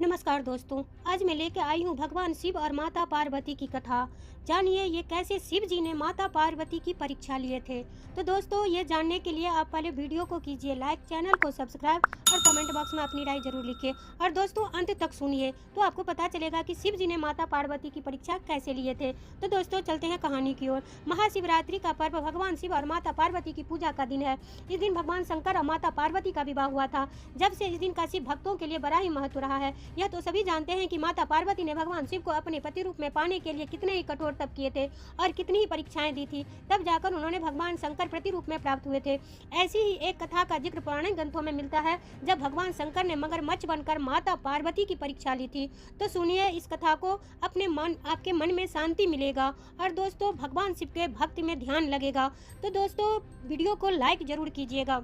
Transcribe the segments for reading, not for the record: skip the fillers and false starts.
नमस्कार दोस्तों, आज मैं लेके आई हूँ भगवान शिव और माता पार्वती की कथा। जानिए ये कैसे शिव जी ने माता पार्वती की परीक्षा लिए थे। तो दोस्तों, ये जानने के लिए आप पहले वीडियो को कीजिए लाइक, चैनल को सब्सक्राइब और कमेंट बॉक्स में अपनी राय जरूर लिखिए। और दोस्तों, अंत तक सुनिए तो आपको पता चलेगा कि शिव जी ने माता पार्वती की परीक्षा कैसे लिए थे। तो दोस्तों, चलते हैं कहानी की ओर। महाशिवरात्रि का पर्व भगवान शिव और माता पार्वती की पूजा का दिन है। इस दिन भगवान शंकर और माता पार्वती का विवाह हुआ था। जब से इस दिन का शिव भक्तों के लिए बड़ा ही महत्व रहा है। यह तो सभी जानते हैं कि माता पार्वती ने भगवान शिव को अपने पति रूप में पाने के लिए कितने ही कठोर तप किए थे और कितनी ही परीक्षाएं दी थी, तब जाकर उन्होंने भगवान शंकर प्रति रूप में प्राप्त हुए थे। ऐसी ही एक कथा का जिक्र पौराणिक ग्रंथों में मिलता है, जब भगवान शंकर ने मगरमच्छ बनकर माता पार्वती की परीक्षा ली थी। तो सुनिए इस कथा को, आपके मन में शांति मिलेगा और दोस्तों भगवान शिव के भक्ति में ध्यान लगेगा। तो दोस्तों, वीडियो को लाइक जरूर कीजिएगा।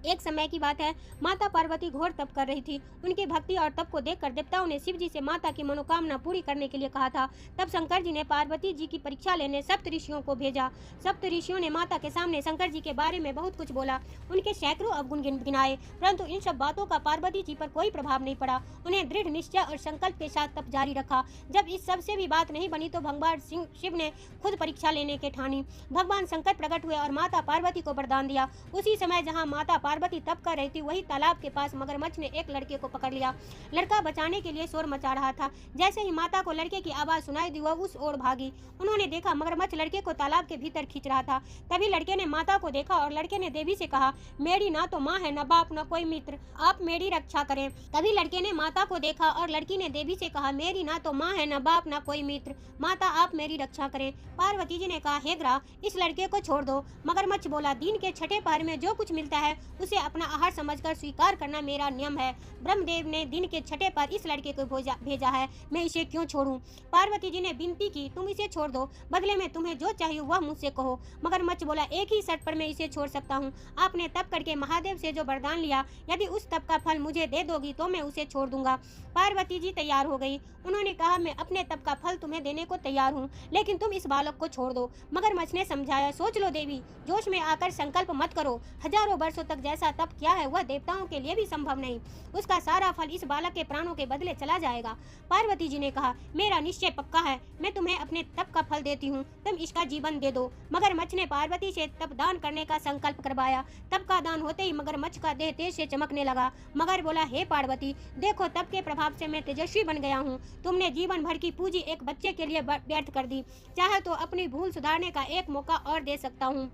एक समय की बात है, माता पार्वती घोर तप कर रही थी। उनकी भक्ति और तप को देखकर देवताओं ने शिव जी से माता की मनोकामना पूरी करने के लिए कहा था। तब शंकर जी ने पार्वती जी की परीक्षा लेने सप्त ऋषियों को भेजा। सप्त ऋषियों ने माता के सामने शंकर जी के बारे में बहुत कुछ बोला, उनके सैकड़ों अवगुण गिनाए, परंतु इन सब बातों का पार्वती जी पर कोई प्रभाव नहीं पड़ा। उन्हें दृढ़ निश्चय और संकल्प के साथ तप जारी रखा। जब इस सब से भी बात नहीं बनी तो भगवान शिव ने खुद परीक्षा लेने के ठानी। भगवान शंकर प्रकट हुए और माता पार्वती को वरदान दिया। उसी समय जहाँ माता पार्वती तप कर रही थी, वही तालाब के पास मगरमच्छ ने एक लड़के को पकड़ लिया। लड़का बचाने के लिए शोर मचा रहा था। जैसे ही माता को लड़के की आवाज सुनाई दी, वह उस ओर भागी। उन्होंने देखा मगरमच्छ लड़के को तालाब के भीतर खींच रहा था। तभी लड़के ने माता को देखा और लड़के ने देवी से कहा, मेरी ना तो माँ है, न बाप, न कोई मित्र, आप मेरी रक्षा करें। तभी लड़के ने माता को देखा और लड़की ने देवी से कहा, मेरी ना तो माँ है, न बाप, न कोई मित्र, माता आप मेरी रक्षा करें। पार्वती जी ने कहा, हे ग्रह, इस लड़के को छोड़ दो। मगरमच्छ बोला, दिन के छठे पहर में जो कुछ मिलता है उसे अपना आहार समझकर स्वीकार करना मेरा नियम है। ब्रह्मदेव ने दिन के छठे पर इस लड़के को भेजा है, मैं इसे क्यों छोड़ूं? पार्वती जी ने विनती की, तुम इसे छोड़ दो, बदले में तुम्हें जो चाहिए वह मुझसे कहो। मगरमच्छ बोला, एक ही शर्त पर मैं इसे छोड़ सकता हूँ। आपने तप करके महादेव से जो वरदान लिया, यदि उस तप का फल मुझे दे दोगी तो मैं उसे छोड़ दूंगा। पार्वती जी तैयार हो गई। उन्होंने कहा, मैं अपने तप का फल तुम्हें देने को तैयार हूँ, लेकिन तुम इस बालक को छोड़ दो। मगरमच्छ ने समझाया, सोच लो देवी, जोश में आकर संकल्प मत करो। हजारों वर्षों तक जैसा तप किया है वह देवताओं के लिए भी संभव नहीं। उसका सारा फल इस बालक के प्राणों के बदले चला जाएगा। पार्वती जी ने कहा, मेरा निश्चय पक्का है, मैं तुम्हें अपने तप का फल देती हूँ, तुम इसका जीवन दे दो। मगरमच्छ ने पार्वती से तप दान करने का संकल्प करवाया। तप का दान होते ही मगरमच्छ का देह तेज से चमकने लगा। मगर बोला, हे पार्वती, देखो तप के प्रभाव से मैं तेजस्वी बन गया हूँ। तुमने जीवन भर की पूंजी एक बच्चे के लिए व्यर्थ कर दी। चाहे तो अपनी भूल सुधारने का एक मौका और दे सकता हूँ।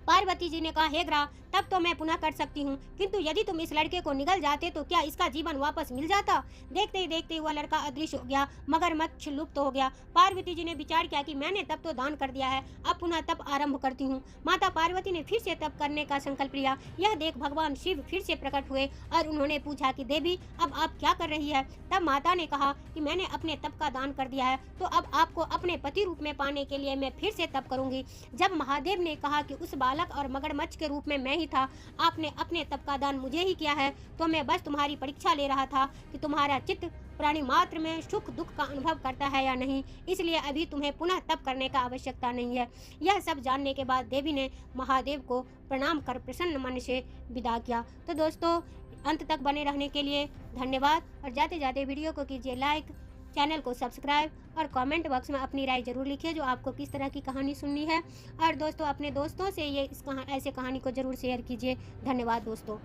पार्वती जी ने कहा, हे ग्रह, तब तो मैं पुनः कर सकती हूँ, किंतु यदि तुम इस लड़के को निगल जाते तो क्या इसका जीवन वापस मिल जाता? देखते ही देखते वह लड़का अदृश्य हो गया, मगरमच्छ लुप्त हो गया। पार्वती जी ने विचार किया कि मैंने तप तो दान कर दिया है, अब पुनः तप आरंभ करती हूँ। माता पार्वती ने फिर से तप करने का संकल्प लिया। यह देख भगवान शिव फिर से प्रकट हुए और उन्होंने पूछा कि देवी, अब आप क्या कर रही है? तब माता ने कहा कि मैंने अपने तप का दान कर दिया है, तो अब आपको अपने पति रूप में पाने के लिए मैं फिर से तप करूंगी। जब महादेव ने कहा कि उस बालक और मगरमच्छ के रूप में मैं ही था, आपने अपने तप का दान मुझे ही किया है, तो मैं बस तुम्हारी परीक्षा ले रहा था कि तुम्हारा चित्त प्राणी मात्र में सुख दुख का अनुभव करता है या नहीं, इसलिए अभी तुम्हें पुनः तप करने का आवश्यकता नहीं है। यह सब जानने के बाद देवी ने महादेव को प्रणाम कर प्रसन्न मन से विदा किया। तो दोस्तों, अंत तक बने रहने के लिए धन्यवाद और जाते जाते वीडियो को कीजिए लाइक, चैनल को सब्सक्राइब और कमेंट बॉक्स में अपनी राय जरूर लिखिए जो आपको किस तरह की कहानी सुननी है। और दोस्तों, अपने दोस्तों से ऐसे कहानी को जरूर शेयर कीजिए। धन्यवाद दोस्तों।